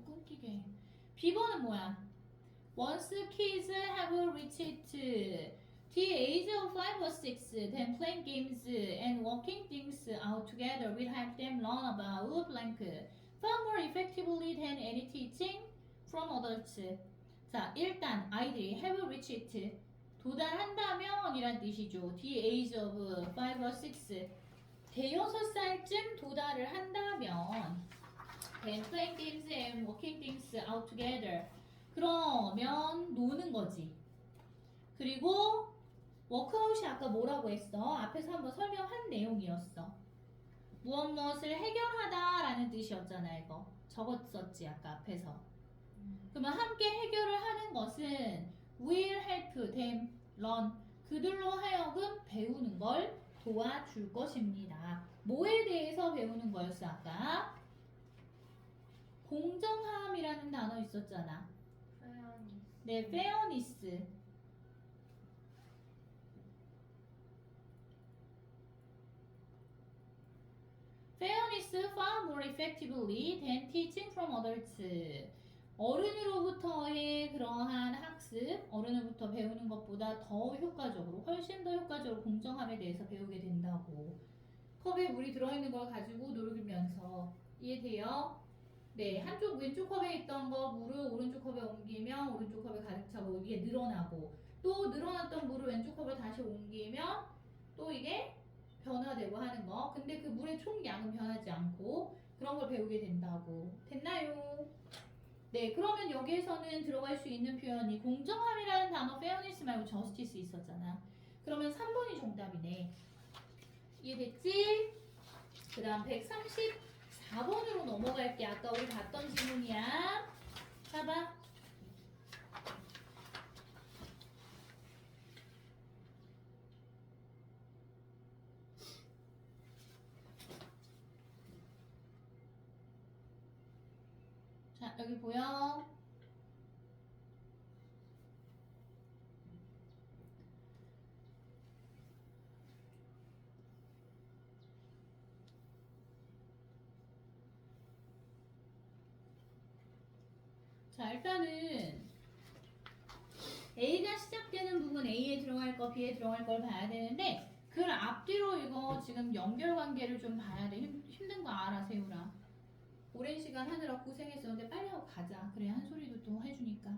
끊기게. B번은 뭐야? Once kids have reached the age of 5 or 6, then playing games and working things out together will help them learn about blank far more effectively than any teaching from adults. 자, 일단 아이들이 have reached 도달한다면 이란 뜻이죠. The age of 5 or 6 대여섯 살쯤 도달을 한다면 then playing games and working things out together 그러면 노는 거지. 그리고 워크아웃이 아까 뭐라고 했어? 앞에서 한번 설명한 내용이었어. 무엇을 해결하다 라는 뜻이었잖아. 이거 적었었지 아까 앞에서. 그러면 함께 해결을 하는 것은 will help them learn 그들로 하여금 배우는 걸 도와줄 것입니다. 뭐에 대해서 배우는 거였어 아까? 공정함이라는 단어 있었잖아. 네, fairness. Fairness far more effectively than teaching from adults. 어른으로부터의 그러한 학습, 어른으로부터 배우는 것보다 더 효과적으로, 훨씬 더 효과적으로 공정함에 대해서 배우게 된다고. 컵에 물이 들어있는 걸 가지고 놀면서 이해돼요? 네, 한쪽 왼쪽 컵에 있던 거 물을 오른쪽 컵에 옮기면 오른쪽 컵에 가득 차고 이게 늘어나고 또 늘어났던 물을 왼쪽 컵에 다시 옮기면 또 이게 변화되고 하는 거. 근데 그 물의 총량은 변하지 않고 그런 걸 배우게 된다고. 됐나요? 네, 그러면 여기에서는 들어갈 수 있는 표현이 공정함이라는 단어 fairness 말고 justice 있었잖아. 그러면 3번이 정답이네. 이해됐지? 그 다음 134번으로 넘어갈게. 아까 우리 봤던 질문이야. 봐봐. 자, 여기 보여. 자, 일단은 A가 시작되는 부분 A에 들어갈 거, B에 들어갈 걸 봐야 되는데 그 앞뒤로 이거 지금 연결관계를 좀 봐야 돼. 힘든 거 알아, 세우라. 오랜 시간 하느라 고생했었는데 빨리 하고 가자. 그래, 한 소리도 또 해주니까.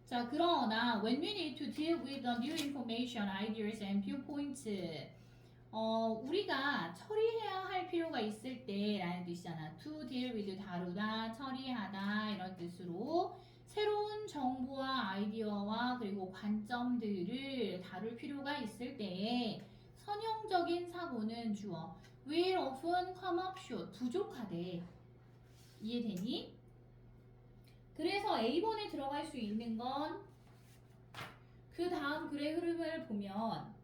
자, 그러나 when we need to deal with the new information, ideas and viewpoints 우리가 처리해야 할 필요가 있을 때 라는 뜻이잖아. to deal with 다루다, 처리하다 이런 뜻으로 새로운 정보와 아이디어와 그리고 관점들을 다룰 필요가 있을 때에 선형적인 사고는 주어 will often come up short 부족하대. 이해되니? 그래서 A번에 들어갈 수 있는 건 그 다음 글의 흐름을 보면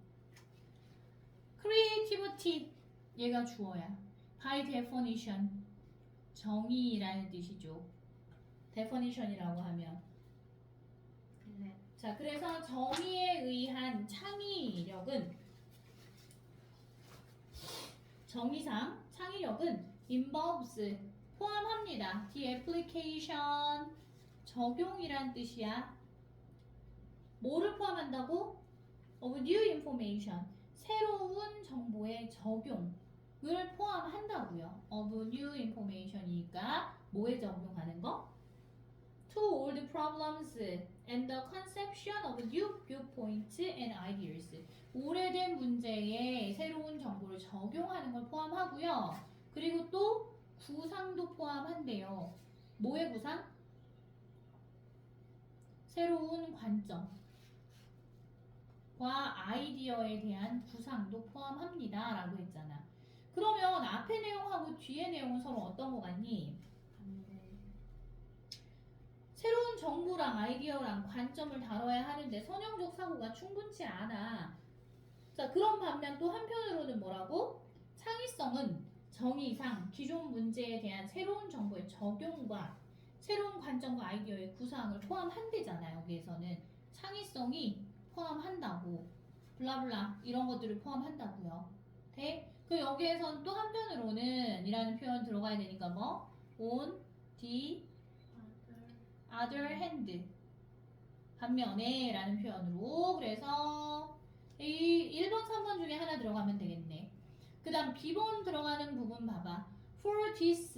creativity 얘가 주어야. by definition 정의라는 뜻이죠. definition이라고 하면 네. 자, 그래서 정의에 의한 창의력은 정의상 창의력은 involves 포함합니다. the application 적용이란 뜻이야. 뭐를 포함한다고? of new information 새로운 정보의 적용을 포함한다고요. of new information이니까 뭐에 적용하는 거? to old problems and the conception of new viewpoints and ideas. 오래된 문제에 새로운 정보를 적용하는 걸 포함하고요. 그리고 또 구상도 포함한대요. 뭐의 구상? 새로운 관점과 아이디어에 대한 구상도 포함합니다. 라고 했잖아. 그러면 앞에 내용하고 뒤에 내용은 서로 어떤 거 같니? 새로운 정보랑 아이디어랑 관점을 다뤄야 하는데 선형적 사고가 충분치 않아. 자, 그런 반면 또 한편으로는 뭐라고? 창의성은 정의상 기존 문제에 대한 새로운 정보의 적용과 새로운 관점과 아이디어의 구상을 포함한대잖아요. 여기에서는 창의성이 포함한다고 블라블라 이런 것들을 포함한다고요. 돼? 그 여기에선 또 한편으로는 이라는 표현 들어가야 되니까 뭐 on, the other hand 반면에 라는 표현으로 그래서 이 1번, 3번 중에 하나 들어가면 되겠네. 그 다음 B번 들어가는 부분 봐봐. For this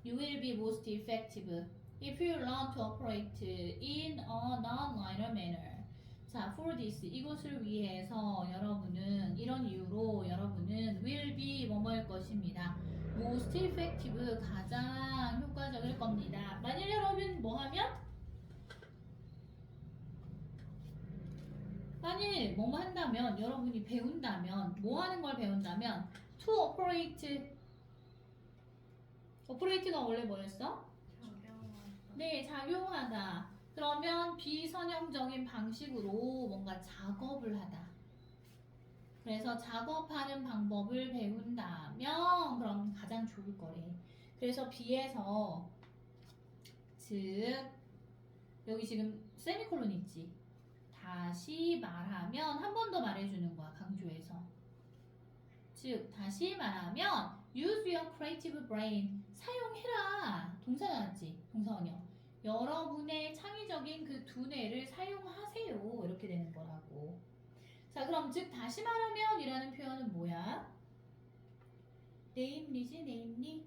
you will be most effective if you learn to operate in a non-linear manner. 자, for this 이것을 위해서 여러분은 이런 이유로 여러분은 will be 뭐뭐일 것입니다. most effective 가장 효과적일 겁니다. 만일 여러분 뭐 하면? 만일 뭐뭐 한다면 여러분이 배운다면 뭐 하는 걸 배운다면 to operate operate가 원래 뭐였어? 적용하다. 네, 작용하다. 그러면 비선형적인 방식으로 뭔가 작업을 하다. 그래서 작업하는 방법을 배운다면 그럼 가장 좋을 거래. 그래서 B에서 즉 여기 지금 세미콜론 있지. 다시 말하면 한 번 더 말해주는 거야. 강조해서. 즉 다시 말하면 use your creative brain 사용해라. 동사 나왔지. 동사원형. 여러분의 창의적인 그 두뇌를 사용하세요. 이렇게 되는 거라고. 자, 그럼 즉 다시 말하면 이라는 표현은 뭐야? namely지, namely.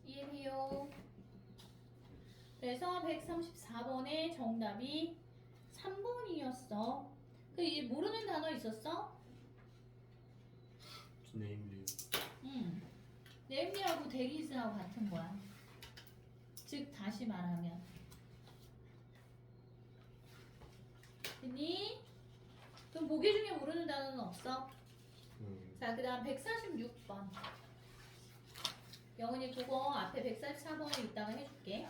이해해요? 그래서 134번의 정답이 3번이었어. 그 이제 모르는 단어 있었어? 저 네임리요. namely하고 there is하고 같은 거야. 즉 다시 말하면. 됐니? 그럼 보기 중에 모르는 단어는 없어? 자, 그 다음 146번. 영은이 그거 앞에 144번에 이따가 해줄게.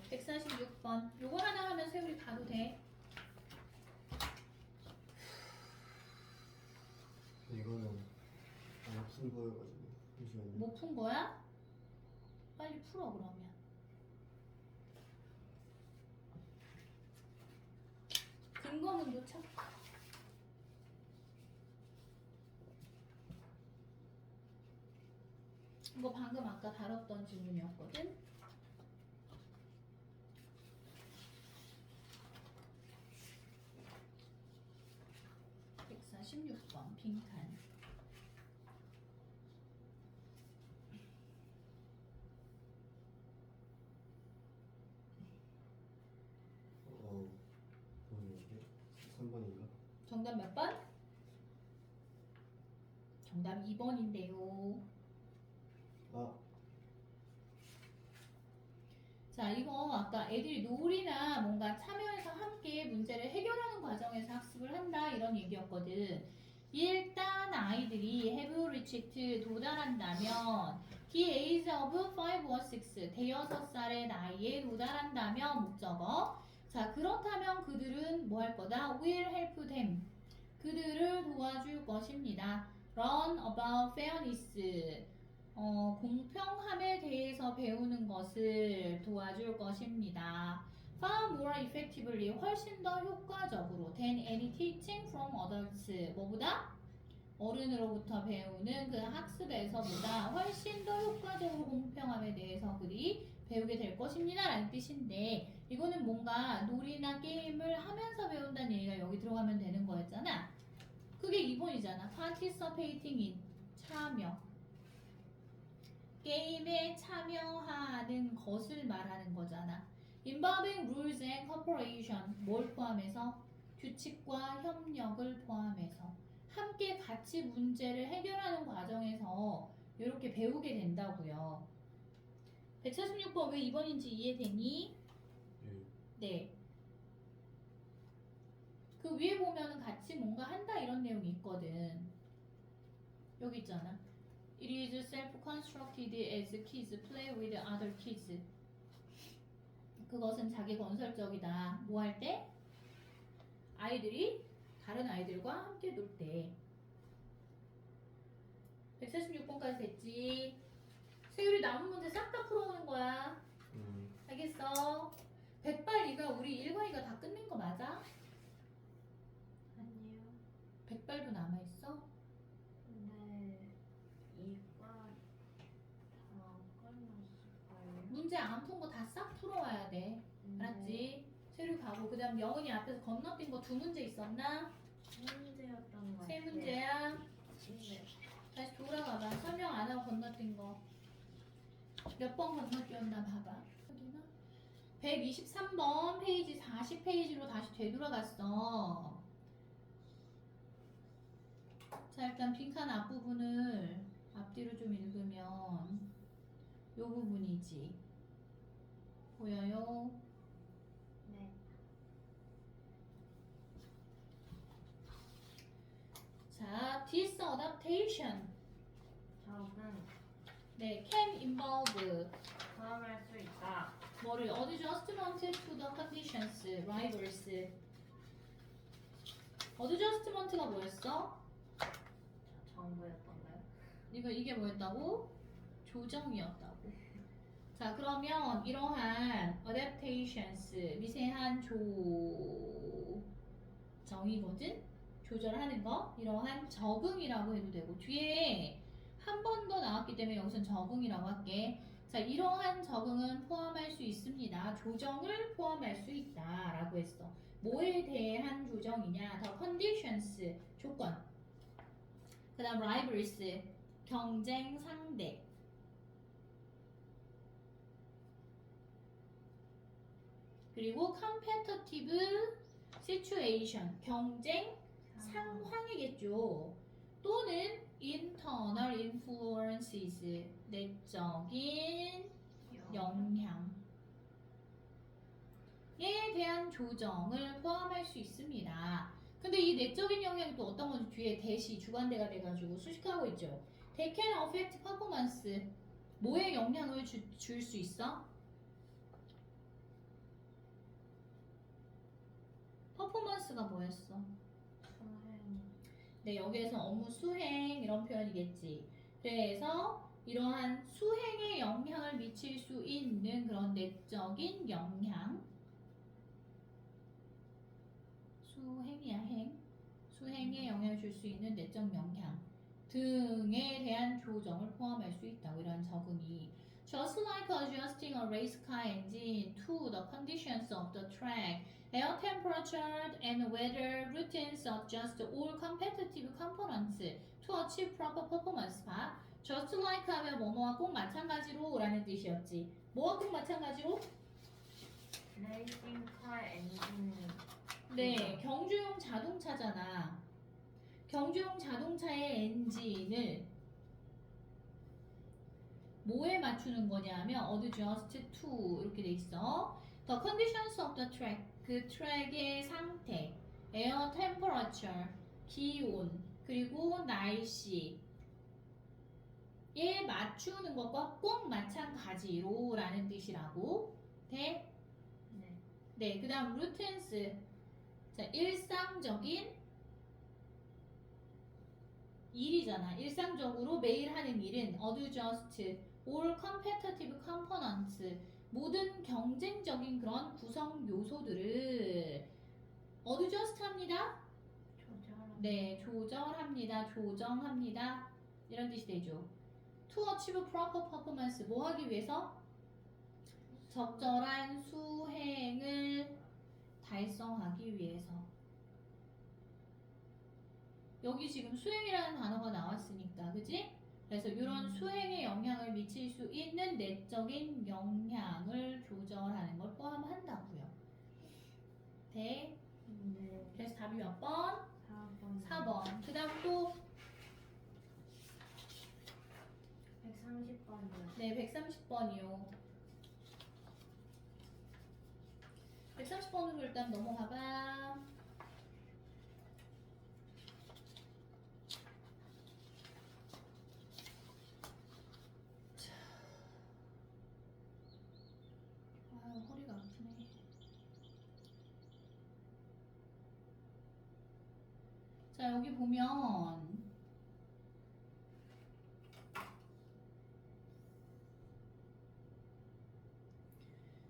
146번. 요거 하나 하면 세율이 가도 돼. 이거는 안 푼 거여가지고 잠시만요. 못 푼 거야? 빨리 풀어 그러면. 근거문도 쳐. 이거 방금 아까 다뤘던 질문이었거든. 자, 16번 빈칸. 뭐였지? 3번인가? 정답 몇 번? 정답 2번인데요. 아, 자, 이거 아까 애들이 놀이나 뭔가 참여해서 함께 문제를 해결하는 과정에서 학습을 한다 이런 얘기였거든. 일단 아이들이 have reached 도달한다면 the age of 5 or 6 대여섯 살의 나이에 도달한다면 목적어. 자, 그렇다면 그들은 뭐 할 거다? will help them 그들을 도와줄 것입니다. learn about fairness 공평함에 대해서 배우는 것을 도와줄 것입니다. Far more effectively 훨씬 더 효과적으로 than any teaching from adults 뭐보다? 어른으로부터 배우는 그 학습에서보다 훨씬 더 효과적으로 공평함에 대해서 그들이 배우게 될 것입니다 라는 뜻인데 이거는 뭔가 놀이나 게임을 하면서 배운다는 얘기가 여기 들어가면 되는 거였잖아. 그게 2번이잖아. participating in 참여 게임에 참여하는 것을 말하는 거잖아. involving rules and cooperation 뭘 포함해서? 규칙과 협력을 포함해서 함께 같이 문제를 해결하는 과정에서 이렇게 배우게 된다고요. 146번 왜 2번인지 이해되니? 예. 네. 그 위에 보면은 같이 뭔가 한다 이런 내용이 있거든. 여기 있잖아. It is self-constructed as kids play with other kids. 그것은 자기 건설적이다. 뭐 할 때? 아이들이 다른 아이들과 함께 놀 때. 146번까지 됐지? 세율이 남은 문제 싹 다 풀어오는 거야. 알겠어? 100발이가 우리 일과이가 다 끝낸 거 맞아? 아니요. 100발도 남아있어? 근데 이과 다 끝났을까요? 문제 안 푼 거 다 싹 풀어와야 돼. 알았지? 세류 가고 그 다음 영은이 앞에서 건너뛴 거 2문제 있었나? 세 문제였던 것 세 같아요. 문제야. 네. 다시 돌아가봐. 설명 안 하고 건너뛴 거. 몇 번 건너뛰었나 봐봐. 여기나? 123번 페이지 40페이지로 다시 되돌아갔어. 자, 일단 빈칸 앞부분을 앞뒤로 좀 읽으면 요 부분이지. 보여요? 네. 자, disadaptation. 적응. 네, can involve 포함할 수 있다. 뭐를 adjustment to the conditions, rivals. adjustment가 뭐였어? 정보였던가요? 이게 뭐였다고? 조정이었다고. 자, 그러면 이러한 adaptations, 미세한 조정이거든? 조절하는 거? 이러한 적응이라고 해도 되고 뒤에 한 번 더 나왔기 때문에 여기선 적응이라고 할게. 자, 이러한 적응은 포함할 수 있습니다. 조정을 포함할 수 있다 라고 했어. 뭐에 대한 조정이냐? The conditions, 조건. 그 다음 rivals, 경쟁 상대. 그리고 competitive situation, 경쟁 상황이겠죠. 또는 internal influences, 내적인 영향에 대한 조정을 포함할 수 있습니다. 근데 이 내적인 영향이 또 어떤 건지 뒤에 대시 주관대가 돼가지고 수식하고 있죠. They can affect performance. 뭐에 영향을 줄 수 있어? 퍼포먼스가 뭐였어? 수행. 네, 여기에서 업무 수행 이런 표현이겠지. 그래서 이러한 수행에 영향을 미칠 수 있는 그런 내적인 영향. 수행이야, 행. 수행에 영향을 줄 수 있는 내적 영향 등에 대한 조정을 포함할 수 있다고 이러한 적응이. Just like adjusting a race car engine to the conditions of the track, air temperature and weather routines adjust all competitive components to achieve proper performance. 봐. Just like 하면 뭐뭐와 꼭 마찬가지로 라는 뜻이었지. 뭐와 꼭 마찬가지로? 레이싱카 엔진. 네, 경주용 자동차잖아. 경주용 자동차의 엔진을 뭐에 맞추는 거냐면 adjust to 이렇게 돼 있어. The conditions of the track, 그 트랙의 상태, air temperature, 기온, 그리고 날씨에 맞추는 것과 꼭 마찬가지로 라는 뜻이라고 돼. 네. 네, 그 다음 routines. 자, 일상적인 일이잖아. 일상적으로 매일 하는 일은 adjust all competitive components, 모든 경쟁적인 그런 구성 요소들을 adjust 합니다. 조절. 네, 조절합니다. 조정합니다. 이런 뜻이 되죠. To achieve proper performance, 뭐 하기 위해서? 적절한 수행을 달성하기 위해서. 여기 지금 수행이라는 단어가 나왔으니까, 그지? 그래서 이런 수행에 영향을 미칠 수 있는 내적인 영향을 조절하는 걸 포함한다고요. 네. 네. 그래서 답이 몇 번? 4번. 4번. 그 다음 또 130번이요. 네, 130번이요. 130번으로 일단 넘어가봐. 자. 아유, 허리가 아프네. 자, 여기 보면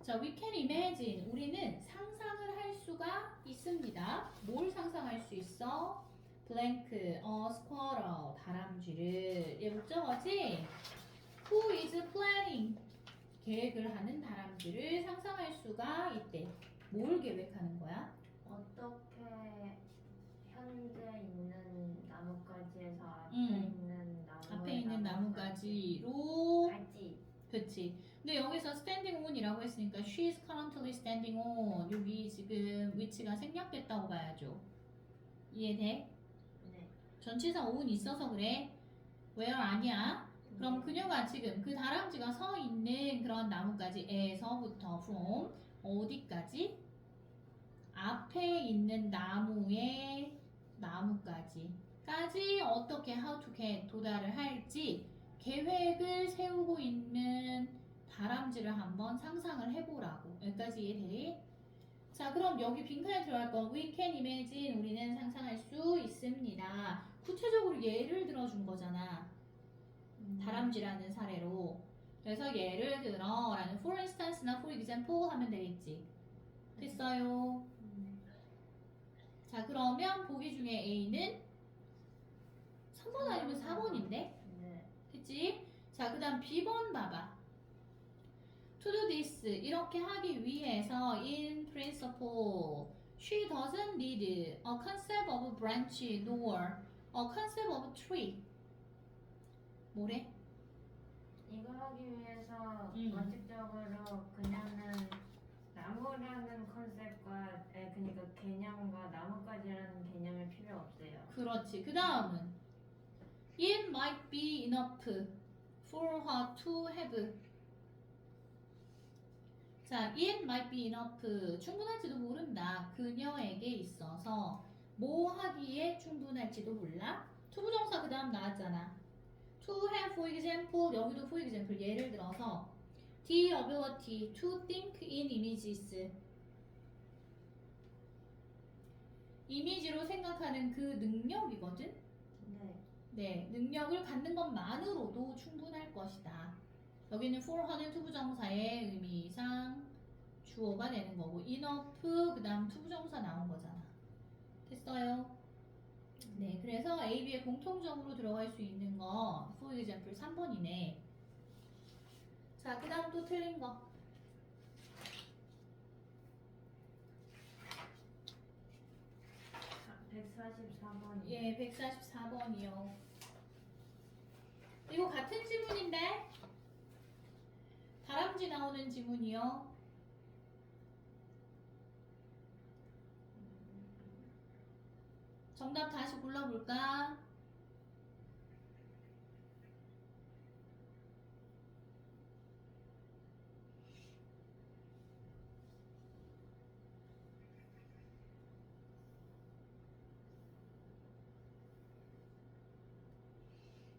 자, we can imagine. 우리는 상상을 할 수가 있습니다. 뭘 상상할 수 있어? blank, a squirrel, 다람쥐를. 얘 목적어지? Who is planning? 계획을 하는 다람쥐를 상상할 수가 있대. 뭘 계획하는 거야? 어떻게 현재 있는 나뭇가지에서 앞에 있는 나뭇가지로 갈지. 그치. 근데 여기서 standing on이라고 했으니까 she is currently standing on 여기 지금 위치가 생략됐다고 봐야죠. 이해돼? 네. 전치사 on 있어서 그래. where 아니야. 그럼 네. 그녀가 지금 그 다람쥐가 서 있는 그런 나뭇가지에서부터 from 어디까지? 앞에 있는 나무까지 어떻게 how to get 도달을 할지 계획을 세우고 있는 다람쥐를 한번 상상을 해보라고. 여기까지 이해돼? 자, 그럼 여기 빈칸에 들어갈 건 we can imagine 우리는 상상할 수 있습니다. 구체적으로 예를 들어준 거잖아. 다람쥐라는 사례로. 그래서 예를 들어 라는 for instance나 for example 하면 되겠지. 됐어요? 자, 그러면 보기 중에 A는 3번 아니면 4번인데? 네. 됐지? 자, 그 다음 B번 봐봐. To do this 이렇게 하기 위해서 in principle she doesn't need a concept of branch nor a concept of tree. 뭐래? 이걸 하기 위해서 음. 원칙적으로 그녀는 나무라는 컨셉과 그러니까 개념과 나뭇가지라는 개념이 필요 없어요. 그렇지. 그 다음은 it might be enough for her to have. 자, it might be enough 충분할지도 모른다. 그녀에게 있어서 뭐 하기에 충분할지도 몰라. 투부정사 그 다음 나왔잖아. to have for example 여기도 for example 예를 들어서 the ability to think in images 이미지로 생각하는 그 능력이거든. 네. 네, 능력을 갖는 것만으로도 충분할 것이다. 여기는 for 하는 투부정사의 의미상 주어가 되는 거고 enough 그 다음 투부정사 나온 거잖아. 됐어요? 네, 그래서 A, B에 공통적으로 들어갈 수 있는 거 for example 3번이네. 자, 그 다음 또 틀린 거. 아, 144번. 예, 144번이요. 이거 같은 지문인데? 다람쥐 나오는 지문이요. 정답 다시 골라볼까?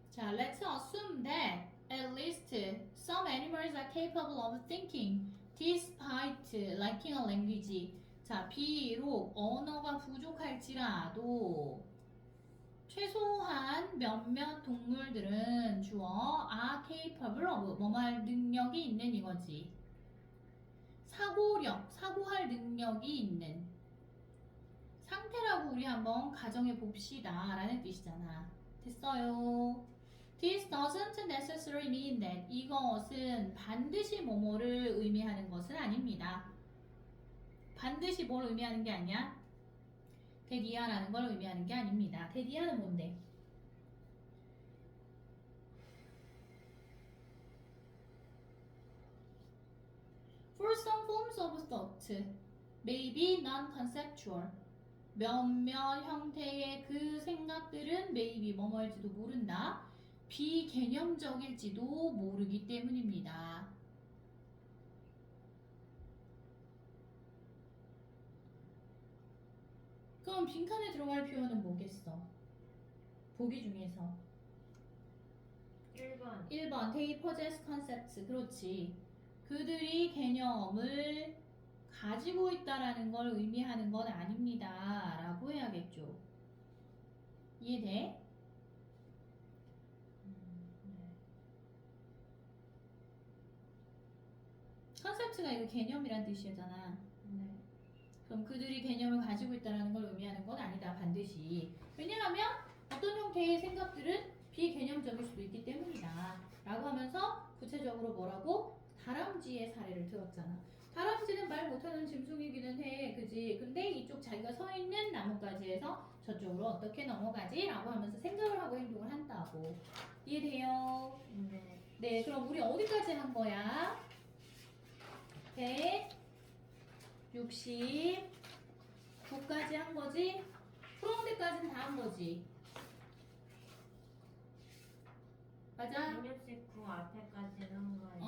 자, let's assume that at least some animals are capable of thinking despite lacking a language. 자, 비록 언어가 부족할지라도 최소한 몇몇 동물들은 주어 are capable of 뭐할 능력이 있는 이거지. 사고할 능력이 있는 상태라고 우리 한번 가정해 봅시다 라는 뜻이잖아. 됐어요? This doesn't necessarily mean that 이것은 반드시 뭐뭐를 의미하는 것은 아닙니다. 반드시 뭘 의미하는 게 아니야? 대디아라는 걸 의미하는 게 아닙니다. 대디아는 뭔데? For some forms of thought, maybe non-conceptual. 몇몇 형태의 그 생각들은 maybe 뭐뭐일지도 모른다. 비개념적일지도 모르기 때문입니다. 그럼 빈칸에 들어갈 표현은 뭐겠어? 보기 중에서 1번. 1번 They possess concepts. 그렇지. 그들이 개념을 가지고 있다라는 걸 의미하는 건 아닙니다. 라고 해야겠죠. 이해돼? 네. 컨셉트가 이거 개념이란 뜻이잖아. 네. 그럼 그들이 개념을 가지고 있다는 걸 의미하는 건 아니다. 반드시. 왜냐하면 어떤 형태의 생각들은 비개념적일 수도 있기 때문이다. 라고 하면서 구체적으로 뭐라고? 다람쥐의 사례를 들었잖아. 다람쥐는 말 못하는 짐승이기는 해, 그지? 근데 이쪽 자기가 서 있는 나뭇가지에서 저쪽으로 어떻게 넘어가지라고 하면서 생각을 하고 행동을 한다고. 이해돼요? 네. 네, 그럼 우리 어디까지 한 거야? 169까지 한 거지? from 데까지는 다 한 거지. 맞아? 169 앞에까지 한 거예요.